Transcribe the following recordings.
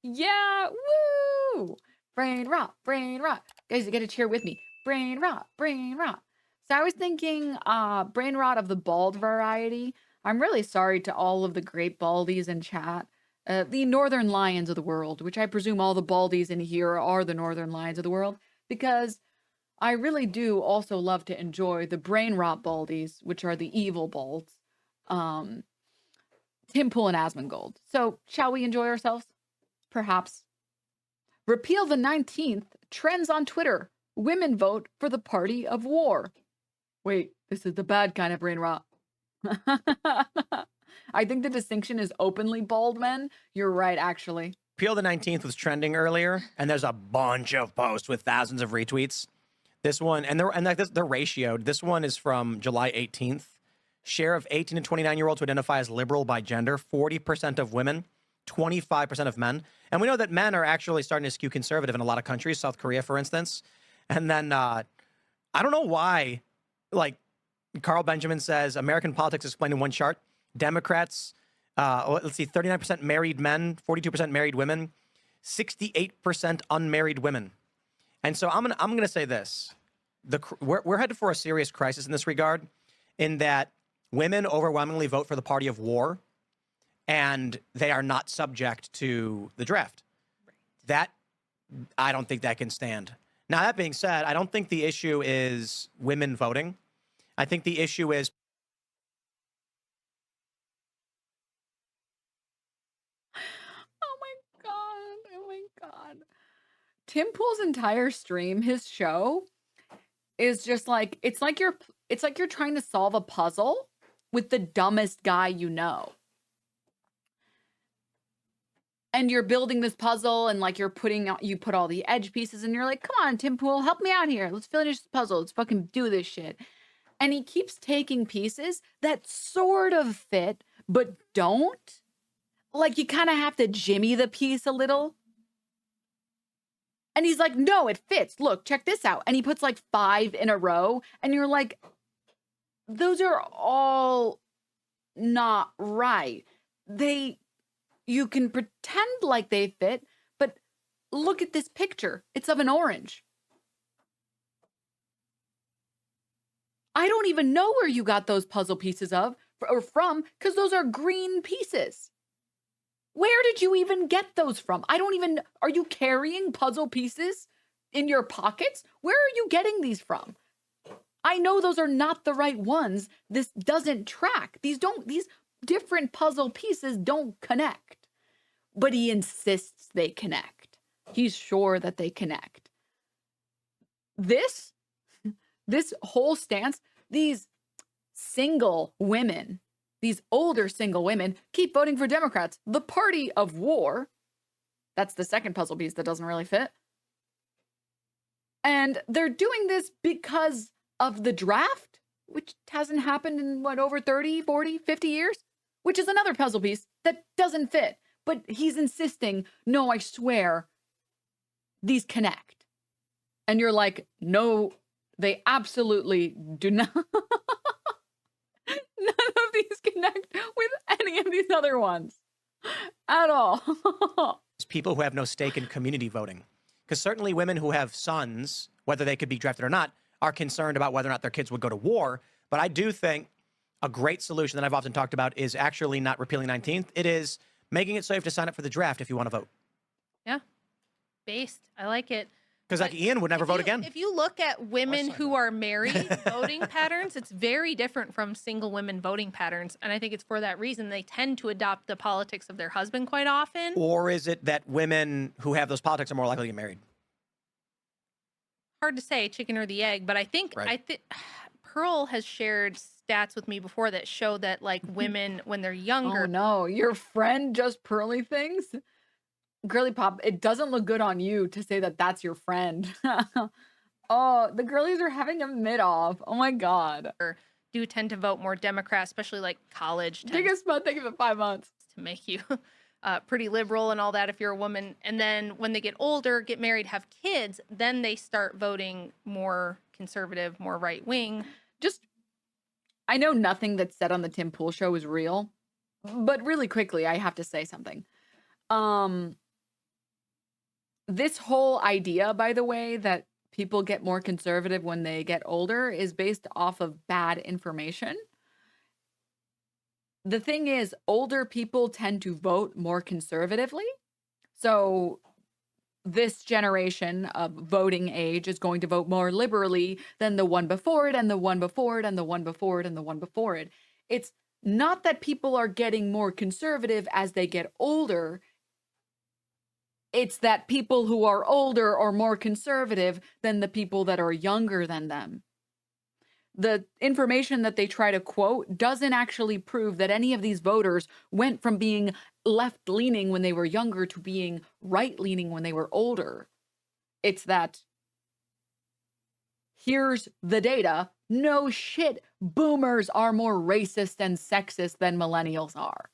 Yeah, woo! Brain rot, brain rot. Guys, you gotta cheer with me. Brain rot, brain rot. So I was thinking, brain rot of the bald variety. I'm really sorry to all of the great baldies in chat. The northern lions of the world, which I presume all the baldies in here are the northern lions of the world, because I really do also love to enjoy the brain rot baldies, which are the evil balds. Um, Tim Pool and Asmongold. So, shall we enjoy ourselves? Perhaps. Repeal the 19th. Trends on Twitter. Women vote for the party of war. Wait, this is the bad kind of brain rot. I think the distinction is openly bald men. You're right, actually. Peel the 19th was trending earlier, and there's a bunch of posts with thousands of retweets. This one, and they're ratioed. This one is from July 18th. Share of 18 to 29-year-olds who identify as liberal by gender, 40% of women, 25% of men. And we know that men are actually starting to skew conservative in a lot of countries, South Korea, for instance. And then I don't know why, like Carl Benjamin says, American politics explained in one chart. Democrats, let's see, 39% married men, 42% married women, 68% unmarried women. And so I'm gonna say this: we're headed for a serious crisis in this regard, in that women overwhelmingly vote for the party of war, and they are not subject to the draft. That, I don't think that can stand. Now, that being said, I don't think the issue is women voting. I think the issue is Oh my god. Oh my god. Tim Pool's entire stream, his show, is just like it's like you're trying to solve a puzzle with the dumbest guy you know. And you're building this puzzle, and like you put all the edge pieces, and you're like, come on, Tim Pool, help me out here. Let's finish this puzzle. Let's fucking do this shit. And he keeps taking pieces that sort of fit, but don't. Like you kind of have to jimmy the piece a little. And he's like, no, it fits. Look, check this out. And he puts like 5 in a row. And you're like, those are all not right. You can pretend like they fit, but look at this picture. It's of an orange. I don't even know where you got those puzzle pieces from, because those are green pieces. Where did you even get those from? Are you carrying puzzle pieces in your pockets? Where are you getting these from? I know those are not the right ones. This doesn't track. These different puzzle pieces don't connect. But he insists they connect. He's sure that they connect. This whole stance, these single women, these older single women, keep voting for Democrats. The party of war. That's the second puzzle piece that doesn't really fit. And they're doing this because of the draft, which hasn't happened in over 30, 40, 50 years, which is another puzzle piece that doesn't fit. But he's insisting, no, I swear, these connect. And you're like, no, they absolutely do not. None of these connect with any of these other ones at all. people who have no stake in community voting. Because certainly women who have sons, whether they could be drafted or not, are concerned about whether or not their kids would go to war. But I do think a great solution that I've often talked about is actually not repealing 19th. It is making it so you have to sign up for the draft if you want to vote. Yeah. Based. I like it. Because like Ian would never vote again. If you look at women who are married voting patterns, it's very different from single women voting patterns. And I think it's for that reason they tend to adopt the politics of their husband quite often. Or is it that women who have those politics are more likely to get married? Hard to say, chicken or the egg, but I think Pearl has shared stats with me before that show that like women when they're younger. Oh no, your friend just Pearly things? Girly Pop, it doesn't look good on you to say that that's your friend. Oh, the girlies are having a mid-off. Oh my God. Do tend to vote more Democrat, especially like college. Biggest spot, thank you for 5 months. To make you pretty liberal and all that if you're a woman. And then when they get older, get married, have kids, then they start voting more conservative, more right-wing. I know nothing that's said on the Tim Pool show is real, but really quickly, I have to say something. This whole idea, by the way, that people get more conservative when they get older is based off of bad information. The thing is, older people tend to vote more conservatively. So this generation of voting age is going to vote more liberally than the one before it and the one before it and the one before it and the one before it. It's not that people are getting more conservative as they get older. It's that people who are older are more conservative than the people that are younger than them. The information that they try to quote doesn't actually prove that any of these voters went from being left-leaning when they were younger to being right-leaning when they were older. It's that here's the data. No shit, boomers are more racist and sexist than millennials are.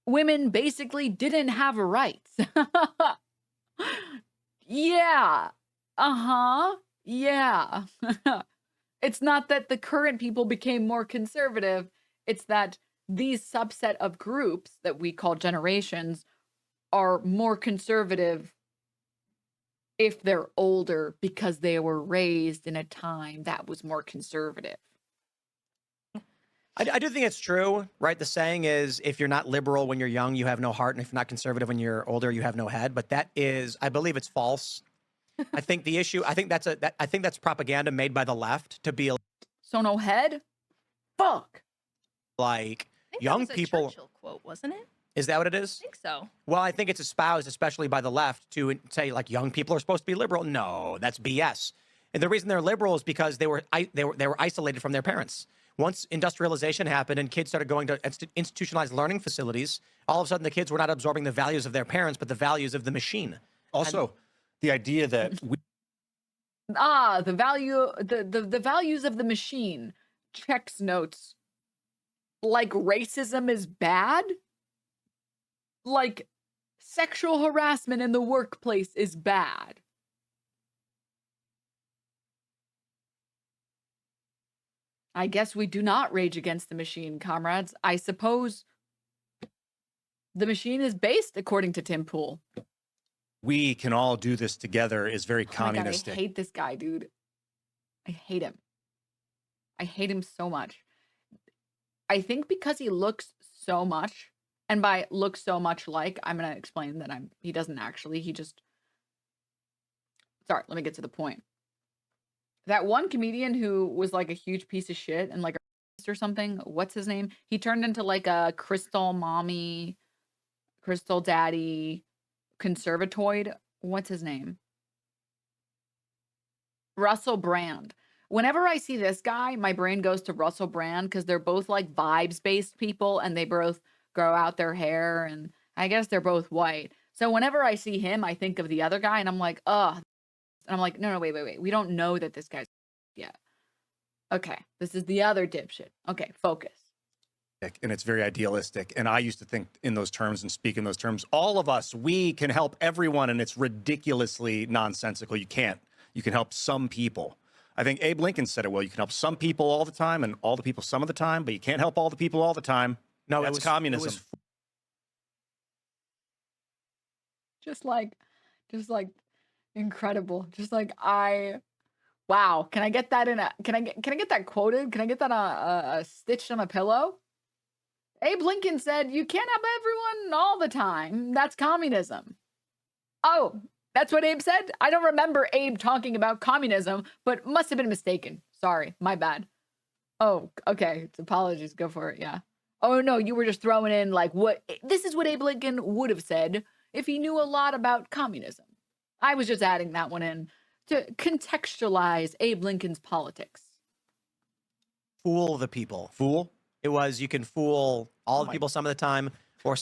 Women basically didn't have rights. Yeah. Uh-huh. Yeah. It's not that the current people became more conservative. It's that these subset of groups that we call generations are more conservative if they're older because they were raised in a time that was more conservative. I do think it's true, right? The saying is, if you're not liberal when you're young, you have no heart, and if you're not conservative when you're older, you have no head. But that is, I believe it's false. I think the issue, I think that's propaganda made by the left to be So no head? Fuck. like I think young that was a people. Churchill quote, wasn't it? Is that what it is? I think so. Well, I think it's espoused, especially by the left, to say like young people are supposed to be liberal. No, that's BS. And the reason they're liberal is because they were isolated from their parents. Once industrialization happened and kids started going to institutionalized learning facilities, all of a sudden the kids were not absorbing the values of their parents, but the values of the machine. Also, the idea that we The values of the machine. Checks notes. Like racism is bad? Like sexual harassment in the workplace is bad. I guess we do not rage against the machine, comrades. I suppose the machine is based according to Tim Pool. we can all do this together is very Oh my God, communistic. I hate this guy, dude. I hate him. I hate him so much. I think because he looks so much, and by looks so much like, I'm going to explain that he doesn't actually, sorry, let me get to the point. That one comedian who was like a huge piece of shit and like a or something, what's his name? He turned into like a crystal mommy, crystal daddy, conservatoid. What's his name? Russell Brand. Whenever I see this guy, my brain goes to Russell Brand because they're both like vibes-based people and they both grow out their hair and I guess they're both white. So whenever I see him, I think of the other guy and I'm like, ugh. And I'm like, no, wait. We don't know that this guy's yet. Okay, this is the other dipshit. Okay, focus. And it's very idealistic. And I used to think in those terms and speak in those terms. All of us, we can help everyone, and it's ridiculously nonsensical. You can't. You can help some people. I think Abe Lincoln said it well. You can help some people all the time and all the people some of the time, but you can't help all the people all the time. No, That's communism. Just like incredible. Just like wow. Can I get that can I get that quoted? Can I get that stitched on a pillow? Abe Lincoln said, you can't have everyone all the time. That's communism. Oh, that's what Abe said? I don't remember Abe talking about communism, but must have been mistaken. Sorry, my bad. Oh, okay. Apologies. Go for it. Yeah. Oh, no, you were just throwing in like this is what Abe Lincoln would have said if he knew a lot about communism. I was just adding that one in to contextualize Abe Lincoln's politics. Fool the people. Fool? It was, you can fool all the people some of the time, or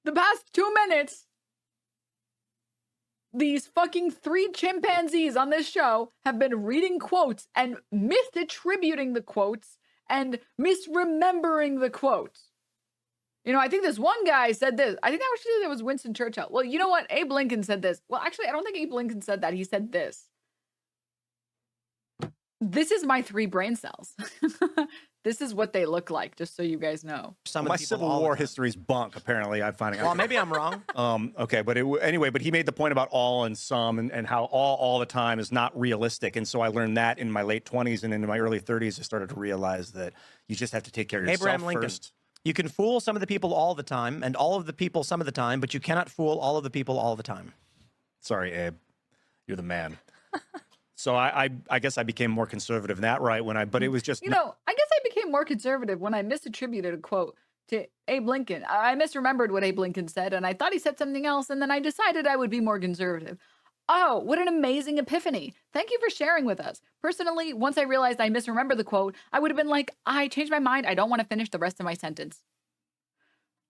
The past 2 minutes, these fucking 3 chimpanzees on this show have been reading quotes and misattributing the quotes and misremembering the quotes. You know, I think this one guy said this. I think that was Winston Churchill. Well, you know what? Abe Lincoln said this. Well, actually, I don't think Abe Lincoln said that. He said this. This is my 3 brain cells. This is what they look like, just so you guys know. Some My of the people Civil all the War time. history is bunk, apparently. I'm finding out. Well, maybe I'm wrong. Okay, but anyway, but he made the point about all and some and how all the time is not realistic. And so I learned that in my late 20s and into my early 30s, I started to realize that you just have to take care of yourself Abraham Lincoln. first. You can fool some of the people all the time, and all of the people some of the time, but you cannot fool all of the people all the time. Sorry, Abe. You're the man. So I guess I became more conservative in that right but it was just You know, I guess I became more conservative when I misattributed a quote to Abe Lincoln. I misremembered what Abe Lincoln said, and I thought he said something else, and then I decided I would be more conservative. Oh, what an amazing epiphany. Thank you for sharing with us. Personally, once I realized I misremembered the quote, I would have been like, I changed my mind. I don't want to finish the rest of my sentence.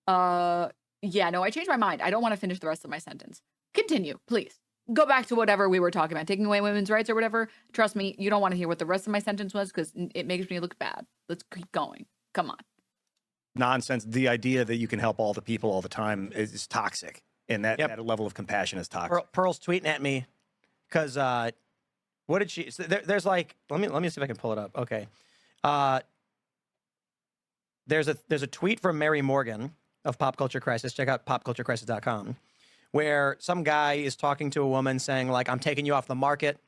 Yeah, no, I changed my mind. I don't want to finish the rest of my sentence. Continue, please. Go back to whatever we were talking about, taking away women's rights or whatever. Trust me, you don't want to hear what the rest of my sentence was because it makes me look bad. Let's keep going. Come on. nonsense. The idea that you can help all the people all the time is toxic. And that level of compassion is toxic. Pearl's tweeting at me because what did she? So there's like let me see if I can pull it up. Okay, there's a tweet from Mary Morgan of Pop Culture Crisis. Check out popculturecrisis.com, where some guy is talking to a woman saying like, "I'm taking you off the market,"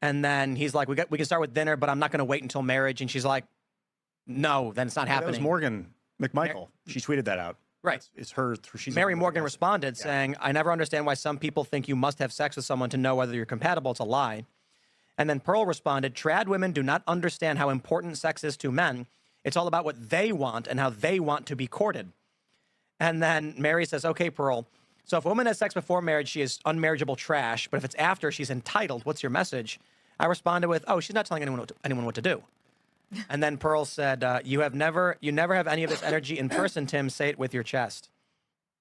and then he's like, "We can start with dinner, but I'm not going to wait until marriage." And she's like, "No, then it's not happening." That was Morgan McMichael. She tweeted that out. Right. It's her. She's Mary Morgan responded saying, "I never understand why some people think you must have sex with someone to know whether you're compatible. It's a lie." And then Pearl responded, "Trad women do not understand how important sex is to men. It's all about what they want and how they want to be courted." And then Mary says, "Okay, Pearl, so if a woman has sex before marriage, she is unmarriageable trash. But if it's after, she's entitled. What's your message?" I responded with, "Oh, she's not telling anyone what to do." And then Pearl said, you never have any of this energy in person, Tim. Say it with your chest."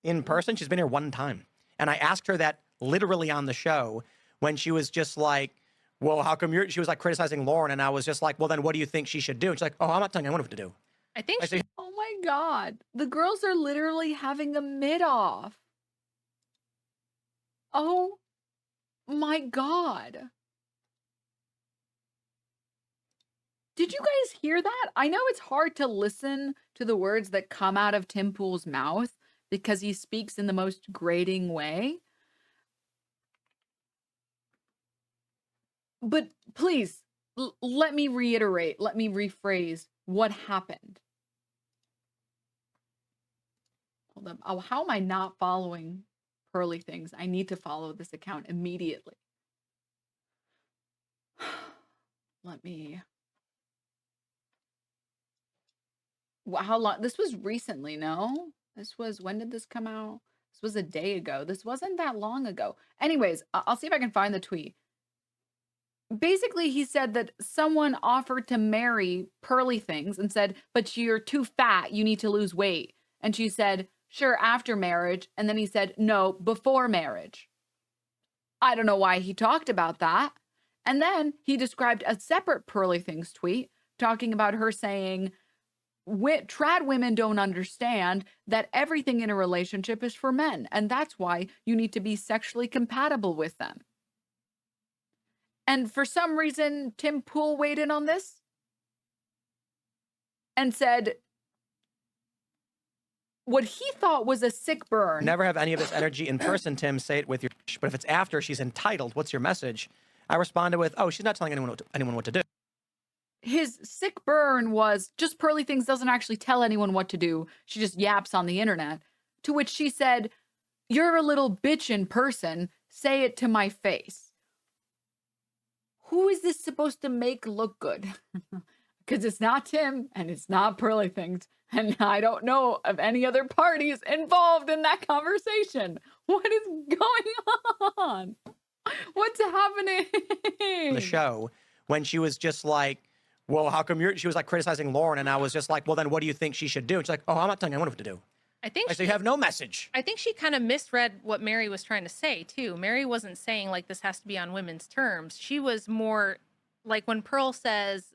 In person? She's been here one time. And I asked her that literally on the show when she was just like, "Well, how come she was like criticizing Lauren?" And I was just like, "Well, then what do you think she should do?" And she's like, "Oh, I'm not telling anyone what to do." I think Oh my God. The girls are literally having a mid-off. Oh my God. Did you guys hear that? I know it's hard to listen to the words that come out of Tim Pool's mouth because he speaks in the most grating way. But please, let me reiterate, let me rephrase what happened. Hold up. Oh, how am I not following Pearly Things? I need to follow this account immediately. Let me... How long? This was recently, no? This was, when did this come out? This was a day ago. This wasn't that long ago. Anyways, I'll see if I can find the tweet. Basically, he said that someone offered to marry Pearly Things and said, "But you're too fat. You need to lose weight." And she said, "Sure, after marriage." And then he said, "No, before marriage." I don't know why he talked about that. And then he described a separate Pearly Things tweet talking about her saying, "Trad women don't understand that everything in a relationship is for men, and that's why you need to be sexually compatible with them." And for some reason, Tim Pool weighed in on this and said what he thought was a sick burn. Never have any of this energy in person, Tim. Say it with your but if it's after, she's entitled. What's your message? I responded with, "Oh, she's not telling anyone what to do." His sick burn was just Pearly Things doesn't actually tell anyone what to do. She just yaps on the internet. To which she said, "You're a little bitch in person. Say it to my face." Who is this supposed to make look good? Because it's not Tim and it's not Pearly Things. And I don't know of any other parties involved in that conversation. What is going on? What's happening? The show when she was just like, "Well, how come she was like criticizing Lauren?" And I was just like, "Well, then what do you think she should do?" And she's like, "Oh, I'm not telling anyone what to do." I think So you have no message. I think she kind of misread what Mary was trying to say too. Mary wasn't saying like this has to be on women's terms. She was more like when Pearl says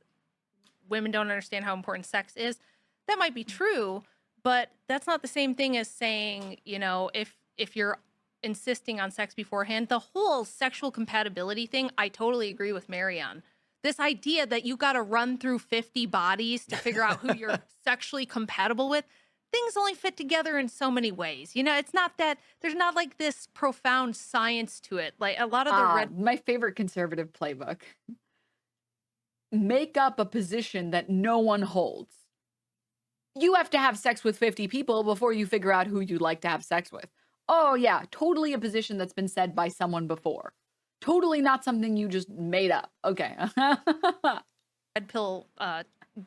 women don't understand how important sex is, that might be true, but that's not the same thing as saying, you know, if you're insisting on sex beforehand, the whole sexual compatibility thing, I totally agree with Mary on. This idea that you got to run through 50 bodies to figure out who you're sexually compatible with. Things only fit together in so many ways. You know, it's not that there's not like this profound science to it. Like a lot of the red. My favorite conservative playbook. Make up a position that no one holds. You have to have sex with 50 people before you figure out who you'd like to have sex with. Oh, yeah, totally a position that's been said by someone before. Totally not something you just made up. Okay. Red pill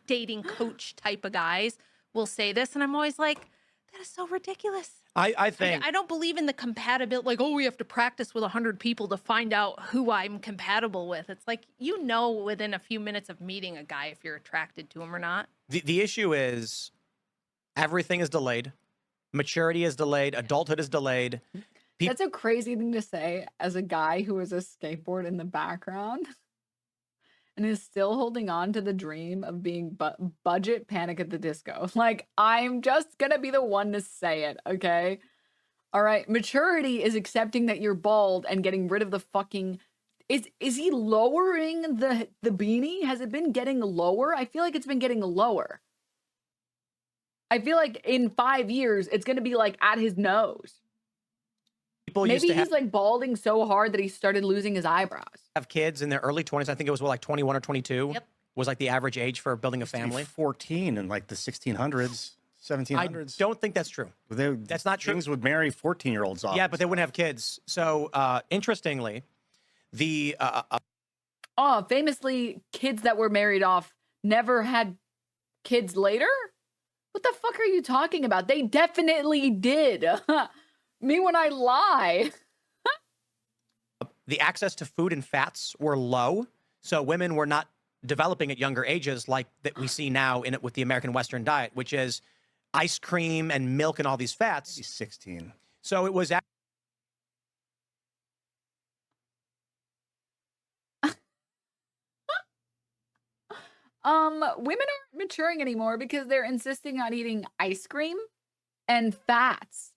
dating coach type of guys will say this, and I'm always like, that is so ridiculous. I think I don't believe in the compatibility, like, oh, we have to practice with 100 people to find out who I'm compatible with. It's like, you know, within a few minutes of meeting a guy if you're attracted to him or not. the issue is everything is delayed. Maturity is delayed. Adulthood is delayed. That's a crazy thing to say as a guy who has a skateboard in the background and is still holding on to the dream of being budget Panic at the Disco. Like, I'm just gonna be the one to say it, okay? All right, maturity is accepting that you're bald and getting rid of the fucking... Is he lowering the beanie? Has it been getting lower? I feel like it's been getting lower. I feel like in 5 years, it's gonna be like at his nose. Maybe he's like balding so hard that he started losing his eyebrows. Have kids in their early 20s. I think it was like 21 or 22 Yep. was like the average age for building a family. 14 in like the 1600s, 1700s. I don't think that's true. That's not true. Kings would marry 14-year-olds off. Yeah, but they wouldn't have kids. So interestingly, the famously, kids that were married off never had kids later? What the fuck are you talking about? They definitely did. Me when I lie. the access to food and fats were low, so women were not developing at younger ages like that we see now in it with the American Western diet, which is ice cream and milk and all these fats. Maybe 16. So it was. Women aren't maturing anymore because they're insisting on eating ice cream and fats.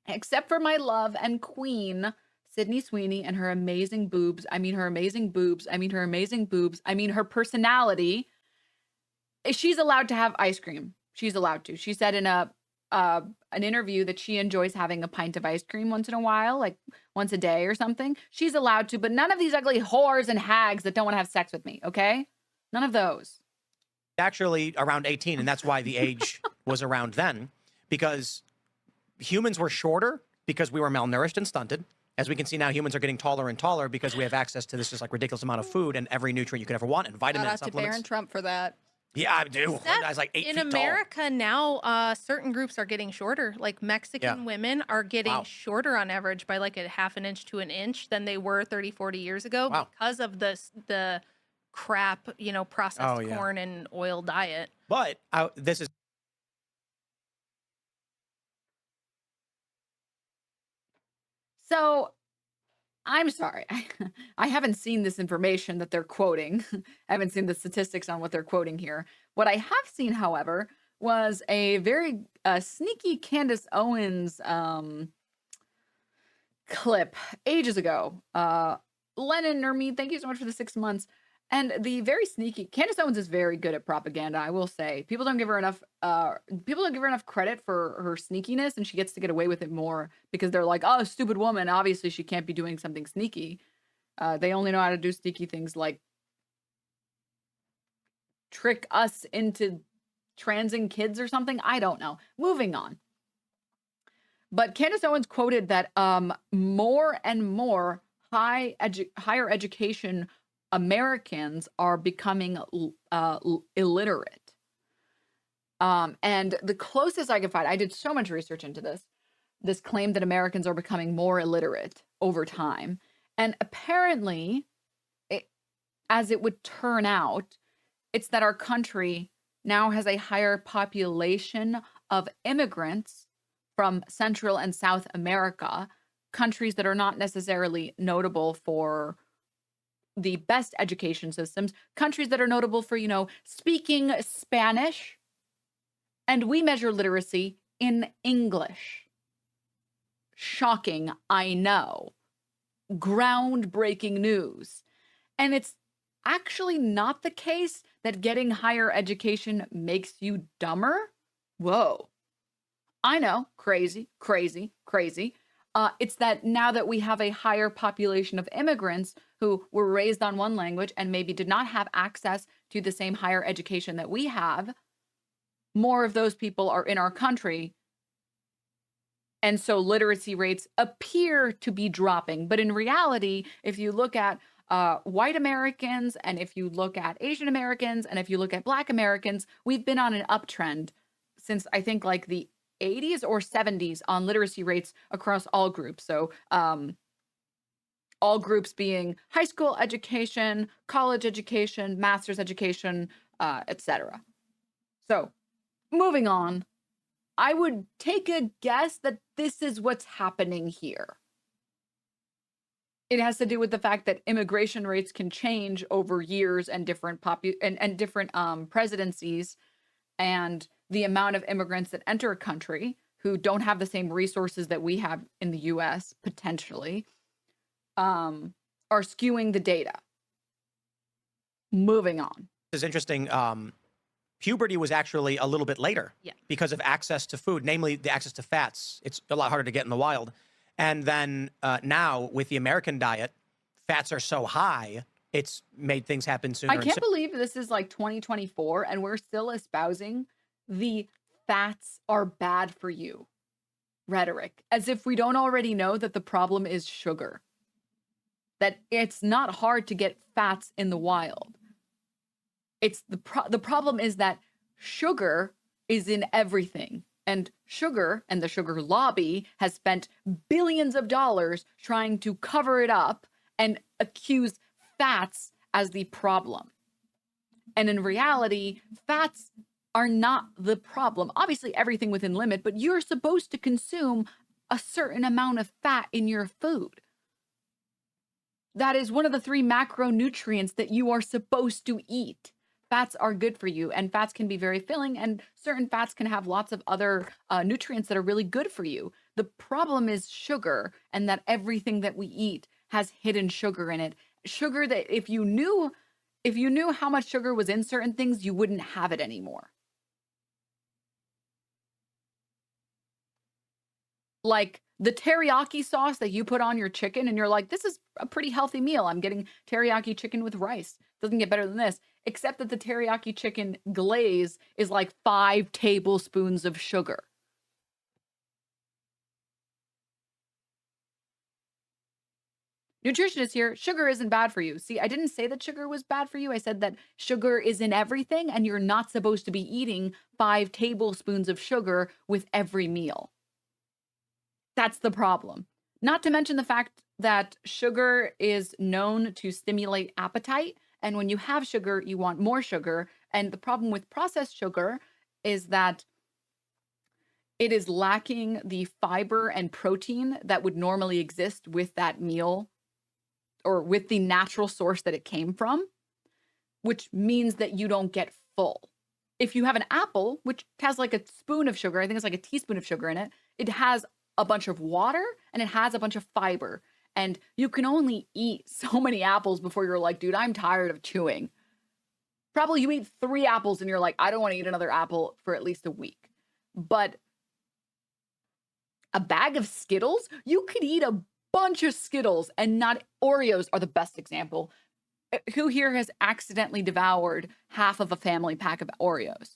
Except for my love and queen, Sydney Sweeney, and her amazing boobs. I mean her amazing boobs. I mean her amazing boobs. I mean her personality. She's allowed to have ice cream. She's allowed to. She said in an interview that she enjoys having a pint of ice cream once in a while, like once a day or something. She's allowed to, but none of these ugly whores and hags that don't want to have sex with me, okay? None of those. Actually around 18, and that's why the age was around then, because humans were shorter because we were malnourished and stunted. As we can see now, humans are getting taller and taller because we have access to this just like ridiculous amount of food and every nutrient you could ever want, and vitamins and Shout out to supplements. Barron Trump for that. Yeah, I do. I was like 8 in feet America now, certain groups are getting shorter. Like Mexican women are getting shorter on average by like a half an inch to an inch than they were 30, 40 years ago because of the crap, you know, processed corn and oil diet. But this is. So, I'm sorry. I haven't seen this information that they're quoting. I haven't seen the statistics on what they're quoting here. What I have seen, however, was a very sneaky Candace Owens clip ages ago. Lennon or me, thank you so much for the 6 months. And the very sneaky Candace Owens is very good at propaganda, I will say. People don't give her enough credit for her sneakiness, and she gets to get away with it more because they're like, oh, stupid woman, obviously she can't be doing something sneaky. They only know how to do sneaky things like trick us into transing kids or something. I don't know. Moving on. But Candace Owens quoted that more and more higher education Americans are becoming illiterate. And the closest I could find, I did so much research into this claim that Americans are becoming more illiterate over time. And apparently, as it would turn out, it's that our country now has a higher population of immigrants from Central and South America, countries that are not necessarily notable for the best education systems, countries that are notable for, you know, speaking Spanish, and we measure literacy in English. Shocking, I know. groundbreaking news. And it's actually not the case that getting higher education makes you dumber. Whoa. I know, crazy, crazy, crazy. It's that now that we have a higher population of immigrants who were raised on one language and maybe did not have access to the same higher education that we have, more of those people are in our country. And so literacy rates appear to be dropping. But in reality, if you look at white Americans, and if you look at Asian Americans, and if you look at Black Americans, we've been on an uptrend since I think like the 80s or 70s on literacy rates across all groups. So all groups being high school education, college education, master's education, etc. So moving on, I would take a guess that this is what's happening here. It has to do with the fact that immigration rates can change over years and different different presidencies, and the amount of immigrants that enter a country who don't have the same resources that we have in the US potentially are skewing the data. Moving on. This is interesting. Puberty was actually a little bit later because of access to food, namely the access to fats. It's a lot harder to get in the wild. And then now with the American diet, fats are so high, it's made things happen sooner. I can't believe this is like 2024 and we're still espousing the fats are bad for you rhetoric, as if we don't already know that the problem is sugar, that it's not hard to get fats in the wild. It's the problem is that sugar is in everything, and sugar and the sugar lobby has spent billions of dollars trying to cover it up and accuse fats as the problem. And in reality, fats are not the problem. Obviously, everything within limit, but you're supposed to consume a certain amount of fat in your food. That is one of the 3 macronutrients that you are supposed to eat. Fats are good for you, and fats can be very filling, and certain fats can have lots of other nutrients that are really good for you. The problem is sugar, and that everything that we eat has hidden sugar in it. Sugar that if you knew how much sugar was in certain things, you wouldn't have it anymore. Like the teriyaki sauce that you put on your chicken and you're like, this is a pretty healthy meal. I'm getting teriyaki chicken with rice. Doesn't get better than this, except that the teriyaki chicken glaze is like 5 tablespoons of sugar. Nutritionist here, sugar isn't bad for you. See, I didn't say that sugar was bad for you. I said that sugar is in everything and you're not supposed to be eating 5 tablespoons of sugar with every meal. That's the problem. Not to mention the fact that sugar is known to stimulate appetite. And when you have sugar, you want more sugar. And the problem with processed sugar is that it is lacking the fiber and protein that would normally exist with that meal or with the natural source that it came from, which means that you don't get full. If you have an apple, which has like a spoon of sugar, I think it's like a teaspoon of sugar in it, it has a bunch of water and it has a bunch of fiber. And you can only eat so many apples before you're like, dude, I'm tired of chewing. Probably you eat 3 apples and you're like, I don't want to eat another apple for at least a week. But a bag of Skittles, you could eat a bunch of Skittles and not. Oreos are the best example. Who here has accidentally devoured half of a family pack of Oreos?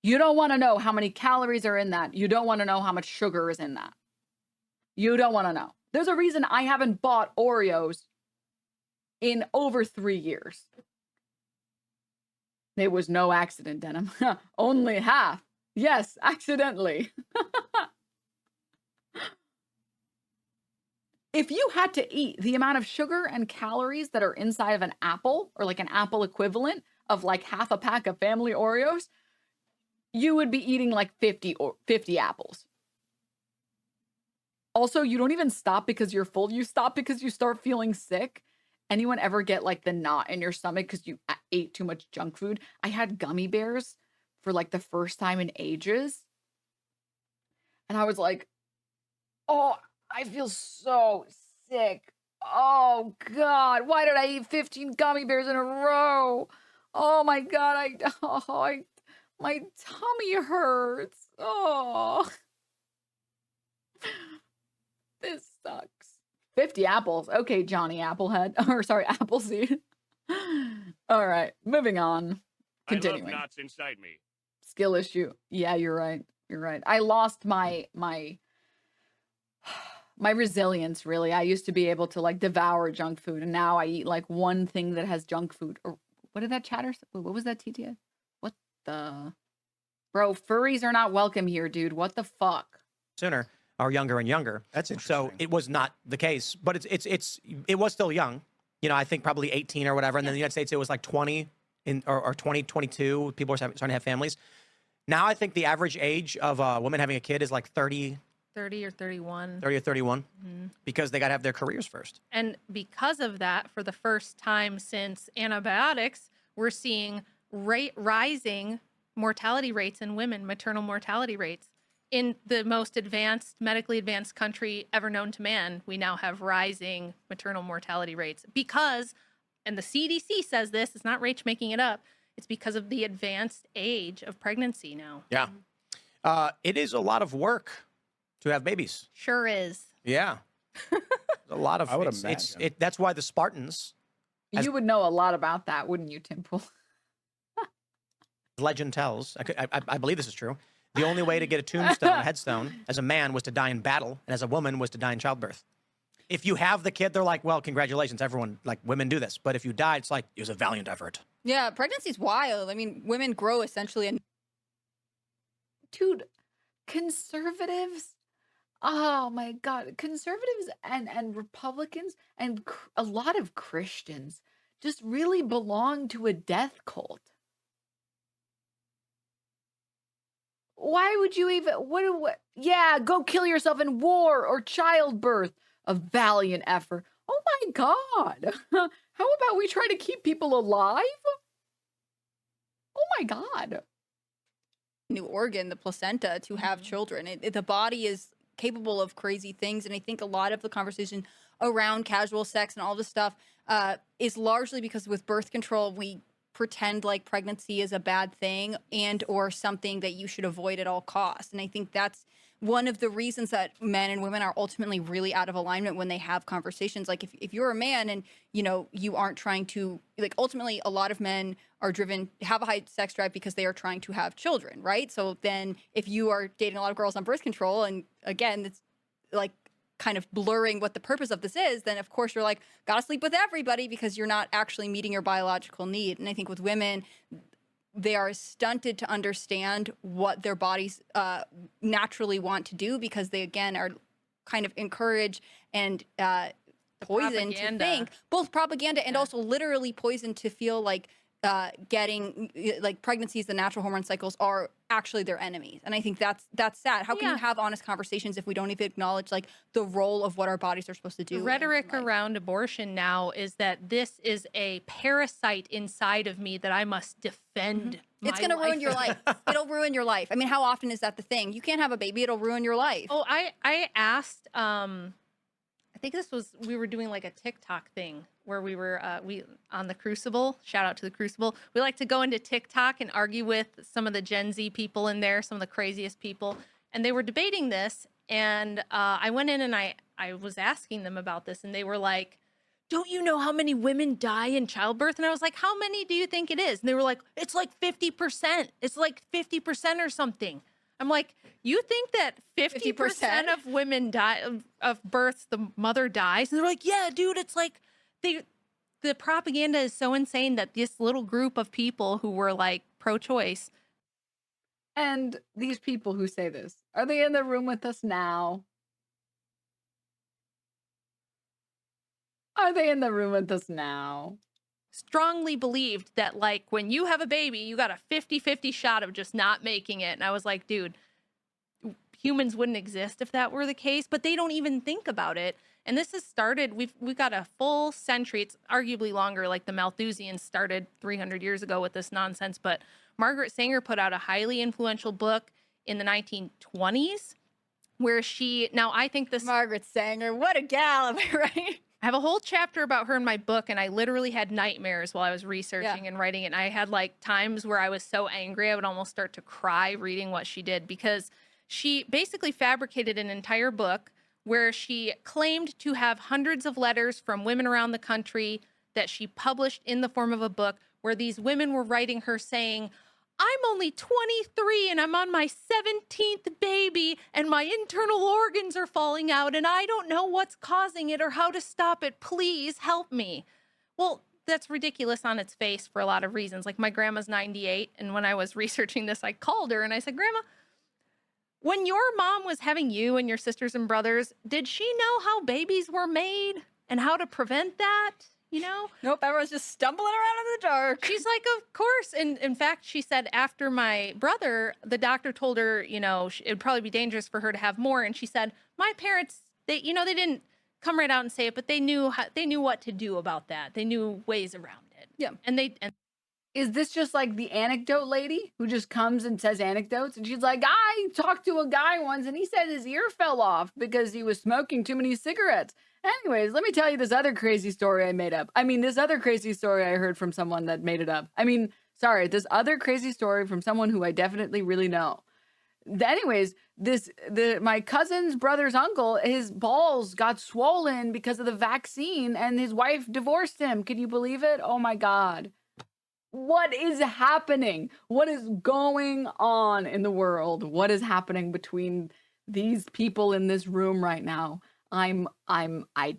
You don't want to know how many calories are in that. You don't want to know how much sugar is in that. You don't want to know. There's a reason I haven't bought Oreos in over 3 years. It was no accident, Denim. Only half. Yes, accidentally. If you had to eat the amount of sugar and calories that are inside of an apple, or like an apple equivalent of like half a pack of family Oreos, you would be eating like 50 apples. Also, you don't even stop because you're full. You stop because you start feeling sick. Anyone ever get like the knot in your stomach because you ate too much junk food? I had gummy bears for like the first time in ages. And I was like, oh, I feel so sick. Oh God, why did I eat 15 gummy bears in a row? Oh my God, my tummy hurts. Oh, this sucks. 50 apples. Okay, Johnny Applehead. Or sorry, Appleseed. All right, moving on. Continuing. I love knots inside me. Skill issue. Yeah, you're right. You're right. I lost my resilience, really. I used to be able to like devour junk food, and now I eat like one thing that has junk food. Or what did that chatter? What was that, TTS? What the? Bro, furries are not welcome here, dude. What the fuck? Sooner are younger and younger. That's interesting. So it was not the case, but it was still young. You know, I think probably 18 or whatever. And then in the United States, it was like 20 or 20, 22. People were starting to have families. Now I think the average age of a woman having a kid is like 30 or 31. 30 or 31 because they got to have their careers first. And because of that, for the first time since antibiotics, we're seeing rising mortality rates in women, maternal mortality rates. In the most advanced, medically advanced country ever known to man, we now have rising maternal mortality rates because, and the CDC says this, it's not Rach making it up, it's because of the advanced age of pregnancy now. Yeah. It is a lot of work to have babies. Sure is. Yeah. A lot of, I would imagine. That's why the Spartans, You would know a lot about that, wouldn't you, Timpool? legend tells, I believe this is true, the only way to get a tombstone, a headstone, as a man was to die in battle, and as a woman was to die in childbirth. If you have the kid, they're like, well, congratulations, everyone, like, women do this. But if you die, it's like, it was a valiant effort. Yeah, pregnancy's wild. I mean, women grow essentially and Dude, conservatives, oh my God, conservatives and Republicans and a lot of Christians just really belong to a death cult. Why would you even, what, yeah, go kill yourself in war or childbirth, a valiant effort. Oh my God. How about we try to keep people alive? Oh my God. new organ, the placenta, to have children. The body is capable of crazy things. And I think a lot of the conversation around casual sex and all this stuff is largely because with birth control, we pretend like pregnancy is a bad thing and or something that you should avoid at all costs. And I think that's one of the reasons that men and women are ultimately really out of alignment when they have conversations. Like if you're a man and, you know, you aren't trying to, like, ultimately a lot of men are driven, have a high sex drive because they are trying to have children, right? So then if you are dating a lot of girls on birth control, and again, it's like kind of blurring what the purpose of this is, then of course you're like, gotta sleep with everybody because you're not actually meeting your biological need. And I think with women, they are stunted to understand what their bodies naturally want to do because they, again, are kind of encouraged and poisoned to think, both propaganda and also literally poisoned to feel like getting like pregnancies, the natural hormone cycles are actually their enemies. And I think that's sad. How can you have honest conversations if we don't even acknowledge like the role of what our bodies are supposed to do? The rhetoric around abortion now is that this is a parasite inside of me that I must defend. It's going to ruin your life. It'll ruin your life. I mean, how often is that the thing? You can't have a baby. It'll ruin your life. Oh, I asked, I think we were doing like a TikTok thing where we were, on the Crucible, shout out to the Crucible. We like to go into TikTok and argue with some of the Gen Z people in there, some of the craziest people. And they were debating this. And I went in and I was asking them about this. And they were like, don't you know how many women die in childbirth? And I was like, how many do you think it is? And they were like, it's like 50%. It's like 50% or something. I'm like, you think that 50% of women die of births, the mother dies? And they're like, yeah, dude, it's like the propaganda is so insane that this little group of people who were like pro-choice. And these people who say this, are they in the room with us now? Are they in the room with us now? Strongly believed that like when you have a baby, you got a 50-50 shot of just not making it. And I was like, dude, humans wouldn't exist if that were the case, but they don't even think about it. And this has started, we've got a full century, it's arguably longer, like the Malthusians started 300 years ago with this nonsense. But Margaret Sanger put out a highly influential book in the 1920s where now I think this, Margaret Sanger, what a gal, am I right? I have a whole chapter about her in my book, and I literally had nightmares while I was researching and writing it. And I had like times where I was so angry, I would almost start to cry reading what she did, because she basically fabricated an entire book where she claimed to have hundreds of letters from women around the country that she published in the form of a book, where these women were writing her saying, I'm only 23 and I'm on my 17th baby and my internal organs are falling out and I don't know what's causing it or how to stop it. Please help me. Well, that's ridiculous on its face for a lot of reasons. Like, my grandma's 98, and when I was researching this, I called her and I said, Grandma, when your mom was having you and your sisters and brothers, did she know how babies were made and how to prevent that? You know? Nope, everyone's just stumbling around in the dark. She's like, of course. And in fact, she said after my brother, the doctor told her, you know, it would probably be dangerous for her to have more. And she said, my parents, they didn't come right out and say it, but they knew what to do about that. They knew ways around it. Yeah. And Is this just like the anecdote lady who just comes and says anecdotes? And she's like, I talked to a guy once and he said his ear fell off because he was smoking too many cigarettes. Anyways, let me tell you this other crazy story I made up. I mean, this other crazy story I heard from someone that made it up. I mean, sorry, this other crazy story from someone who I definitely really know. Anyways, my cousin's brother's uncle, his balls got swollen because of the vaccine and his wife divorced him. Can you believe it? Oh my God. What is happening? What is going on in the world? What is happening between these people in this room right now? I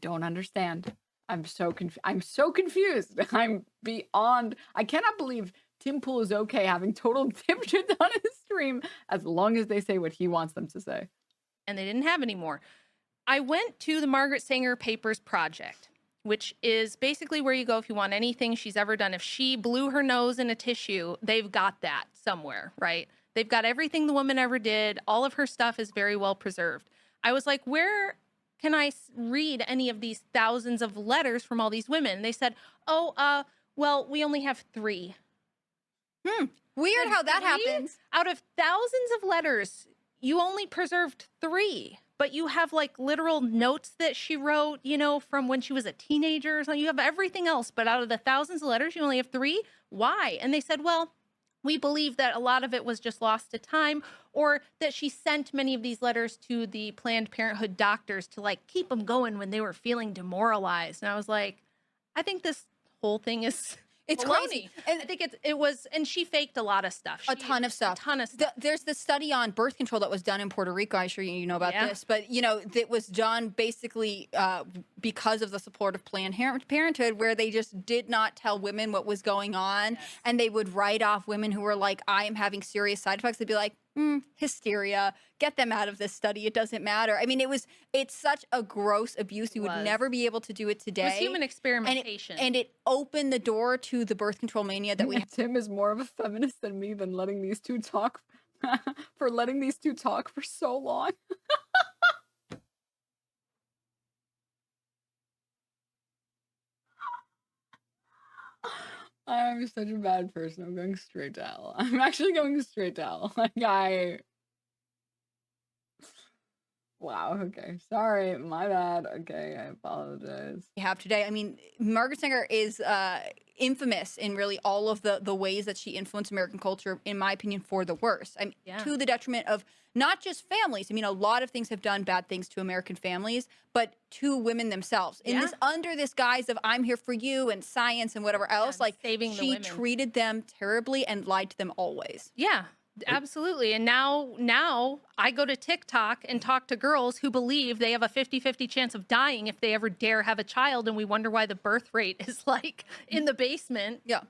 don't understand. I'm so confused. I'm beyond. I cannot believe Tim Pool is okay having total dipshits on his stream as long as they say what he wants them to say. And they didn't have any more. I went to the Margaret Sanger Papers Project, which is basically where you go if you want anything she's ever done. If she blew her nose in a tissue, they've got that somewhere, right? They've got everything the woman ever did. All of her stuff is very well preserved. I was like, where can I read any of these thousands of letters from all these women? They said, well, we only have 3. Weird how that 3? happens. Out of thousands of letters, you only preserved 3. But you have like literal notes that she wrote, you know, from when she was a teenager or something. You have everything else, but out of the thousands of letters, you only have 3. Why? And they said, well, we believe that a lot of it was just lost to time, or that she sent many of these letters to the Planned Parenthood doctors to like keep them going when they were feeling demoralized. And I was like, I think this whole thing is It's baloney. crazy. And I think it was, and she faked a lot of stuff. A ton of stuff. There's the study on birth control that was done in Puerto Rico. I'm sure you know about this, but you know, that was done basically because of the support of Planned Parenthood, where they just did not tell women what was going on, and they would write off women who were like, I am having serious side effects. They'd be like, hysteria, get them out of this study. It doesn't matter. I mean, it's such a gross abuse. You would never be able to do it today. It was human experimentation. And it opened the door to the birth control mania that we have. Tim is more of a feminist than me than letting these two talk for letting these two talk for so long. I'm such a bad person. I'm going straight to hell. I'm actually going straight to hell. Wow, okay. Sorry, my bad. Okay, I apologize. We have today. I mean, Margaret Sanger is infamous in really all of the ways that she influenced American culture, in my opinion, for the worst. I mean, to the detriment of not just families. I mean, a lot of things have done bad things to American families, but to women themselves. In this, under this guise of I'm here for you and science and whatever else, like saving the she women. treated them terribly and lied to them always. Yeah. Absolutely. And now I go to TikTok and talk to girls who believe they have a 50-50 chance of dying if they ever dare have a child. And we wonder why the birth rate is like in the basement. Yeah.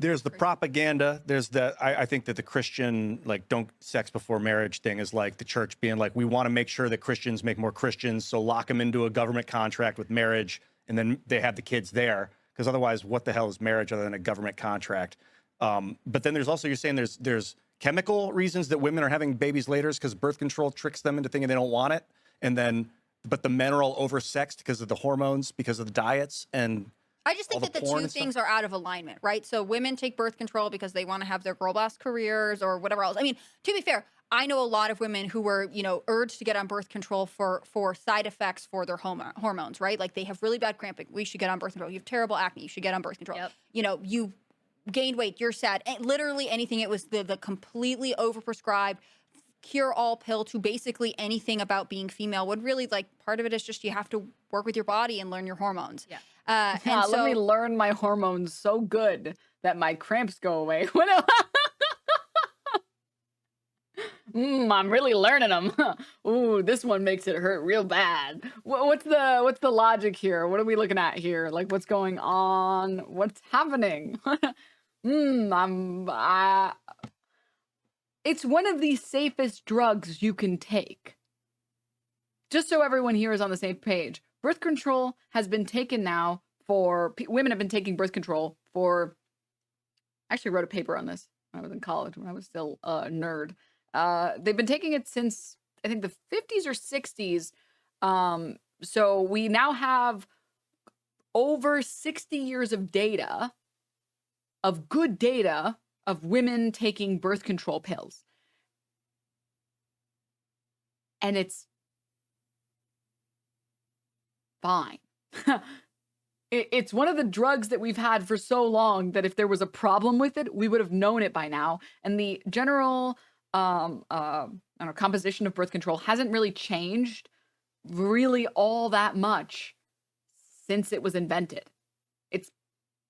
There's the propaganda. There's I think that the Christian, like, don't sex before marriage thing is like the church being like, we want to make sure that Christians make more Christians. So lock them into a government contract with marriage. And then they have the kids there. Because otherwise, what the hell is marriage other than a government contract? But then there's also, you're saying there's chemical reasons that women are having babies later because birth control tricks them into thinking they don't want it. And then, but the men are all oversexed because of the hormones, because of the diets. And I just think that the two things are out of alignment, right? So women take birth control because they want to have their girl boss careers or whatever else. I mean, to be fair, I know a lot of women who were, urged to get on birth control for side effects for their hormones, right? Like they have really bad cramping. We should get on birth control. You have terrible acne. You should get on birth control. Yep. You gained weight. You're sad. And literally anything. It was the completely overprescribed cure-all pill to basically anything about being female. When really, like, part of it is just you have to work with your body and learn your hormones. Yeah. And Let me so learn my hormones so good that my cramps go away. When I'm really learning them. Ooh, this one makes it hurt real bad. What's the logic here? What are we looking at here? Like, what's going on? What's happening? It's one of the safest drugs you can take. Just so everyone here is on the same page, birth control has been taken now for women have been taking birth control for. I actually wrote a paper on this when I was in college, when I was still a nerd. They've been taking it since, I think, the 50s or 60s. So we now have over 60 years of data, of good data, of women taking birth control pills. And it's fine. It's one of the drugs that we've had for so long that if there was a problem with it, we would have known it by now. And the general composition of birth control hasn't really changed really all that much since it was invented. It's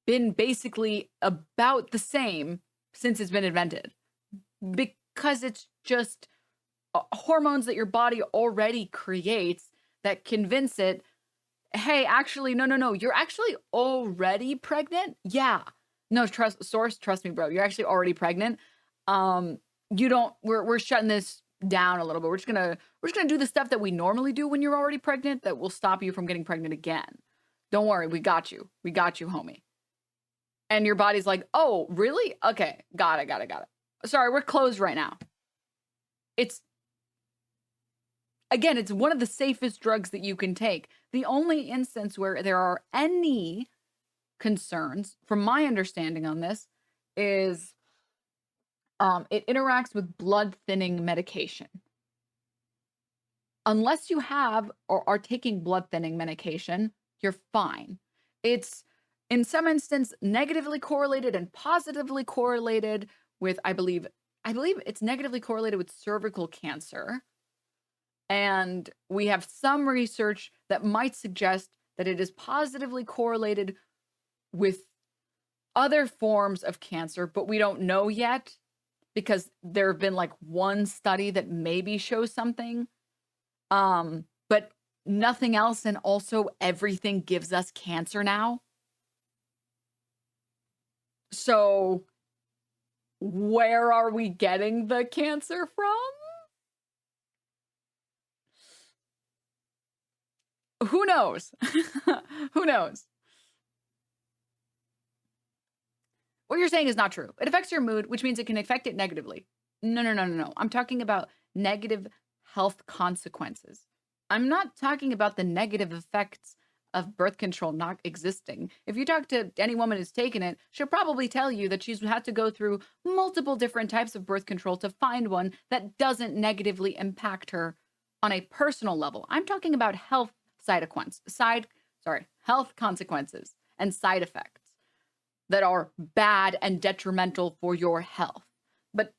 been basically about the same since it's been invented, because it's just hormones that your body already creates that convince it, hey, actually, no, you're actually already pregnant. Yeah, no, trust me, bro, you're actually already pregnant. We're shutting this down a little bit. We're just gonna do the stuff that we normally do when you're already pregnant that will stop you from getting pregnant again. Don't worry, we got you, homie. And your body's like, oh, really? Okay, got it. Sorry, we're closed right now. It's one of the safest drugs that you can take. The only instance where there are any concerns, from my understanding on this, is it interacts with blood thinning medication. Unless you have or are taking blood thinning medication, you're fine. It's in some instance negatively correlated and positively correlated with, I believe it's negatively correlated with cervical cancer. And we have some research that might suggest that it is positively correlated with other forms of cancer, but we don't know yet because there have been like one study that maybe shows something. But nothing else, and also everything gives us cancer now. So where are we getting the cancer from? Who knows? Who knows? What you're saying is not true. It affects your mood, which means it can affect it negatively. No. I'm talking about negative health consequences. I'm not talking about the negative effects of birth control not existing. If you talk to any woman who's taken it, she'll probably tell you that she's had to go through multiple different types of birth control to find one that doesn't negatively impact her on a personal level. I'm talking about health health consequences and side effects that are bad and detrimental for your health. But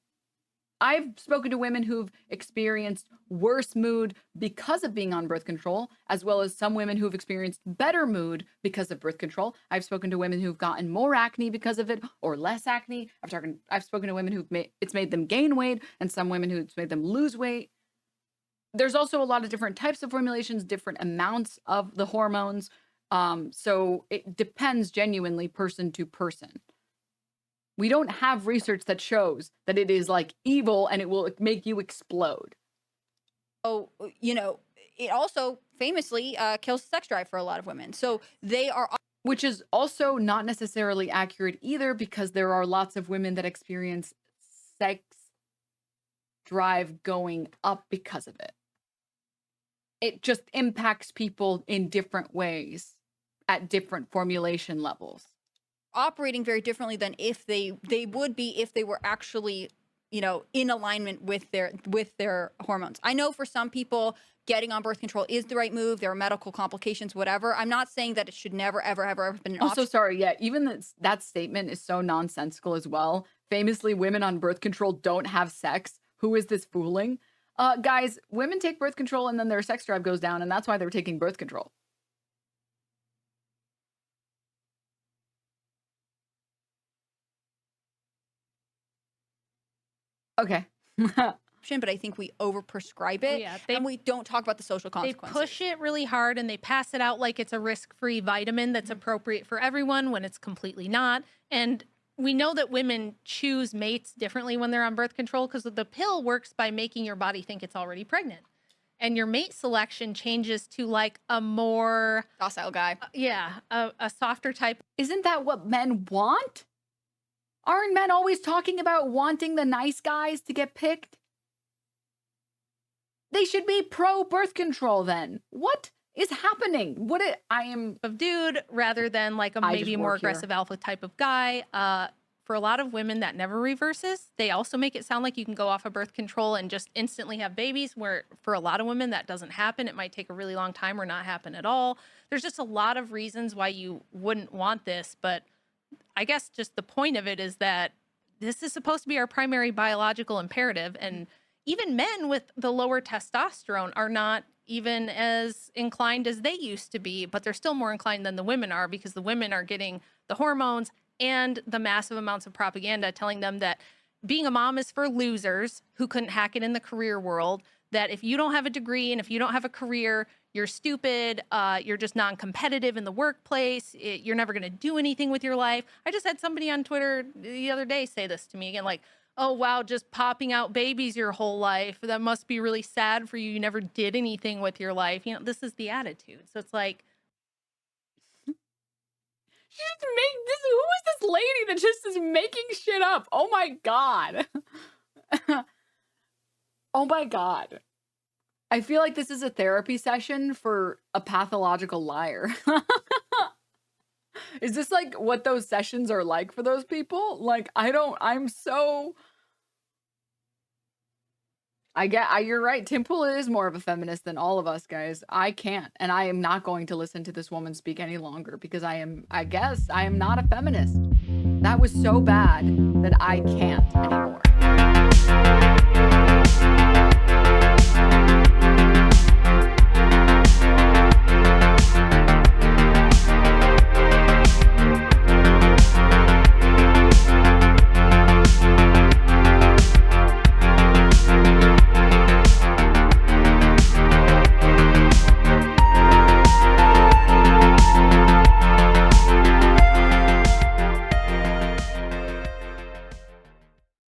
I've spoken to women who've experienced worse mood because of being on birth control, as well as some women who've experienced better mood because of birth control. I've spoken to women who've gotten more acne because of it or less acne. I've spoken to women it's made them gain weight, and some women who've made them lose weight. There's also a lot of different types of formulations, different amounts of the hormones. So it depends genuinely person to person. We don't have research that shows that it is like evil and it will make you explode. Oh, it also famously kills sex drive for a lot of women. So they are. Which is also not necessarily accurate either, because there are lots of women that experience sex drive going up because of it. It just impacts people in different ways at different formulation levels. Operating very differently than if they would be if they were actually you know, in alignment with their hormones. I know for some people, getting on birth control is the right move. There are medical complications, whatever. I'm not saying that it should never, ever, ever, ever been an Also, option. sorry, yeah, even that statement is so nonsensical as well. Famously, women on birth control don't have sex. Who is this fooling? Guys, women take birth control and then their sex drive goes down, and that's why they're taking birth control. Okay. But I think we overprescribe it, yeah, and we don't talk about the social They consequences. push it really hard and they pass it out like it's a risk-free vitamin that's appropriate for everyone when it's completely not. And we know that women choose mates differently when they're on birth control because the pill works by making your body think it's already pregnant. And your mate selection changes to like a more, Docile guy. a softer type. Isn't that what men want? Aren't men always talking about wanting the nice guys to get picked? They should be pro birth control then. What is happening? Of dude rather than like a I maybe just more work here. aggressive alpha type of guy. For a lot of women that never reverses, they also make it sound like you can go off of birth control and just instantly have babies, where for a lot of women that doesn't happen. It might take a really long time or not happen at all. There's just a lot of reasons why you wouldn't want this, but I guess just the point of it is that this is supposed to be our primary biological imperative, and even men with the lower testosterone are not even as inclined as they used to be, but they're still more inclined than the women are because the women are getting the hormones and the massive amounts of propaganda telling them that being a mom is for losers who couldn't hack it in the career world, that if you don't have a degree and if you don't have a career, you're stupid, you're just non-competitive in the workplace, you're never going to do anything with your life. I just had somebody on Twitter the other day say this to me again, like, oh, wow, just popping out babies your whole life. That must be really sad for you. You never did anything with your life. You know, this is the attitude. So it's like, who is this lady that just is making shit up? Oh my God. Oh my God. I feel like this is a therapy session for a pathological liar. Is this like what those sessions are like for those people? Like, you're right. Tim Pool is more of a feminist than all of us, guys. I can't, and I am not going to listen to this woman speak any longer because I guess I am not a feminist. That was so bad that I can't anymore.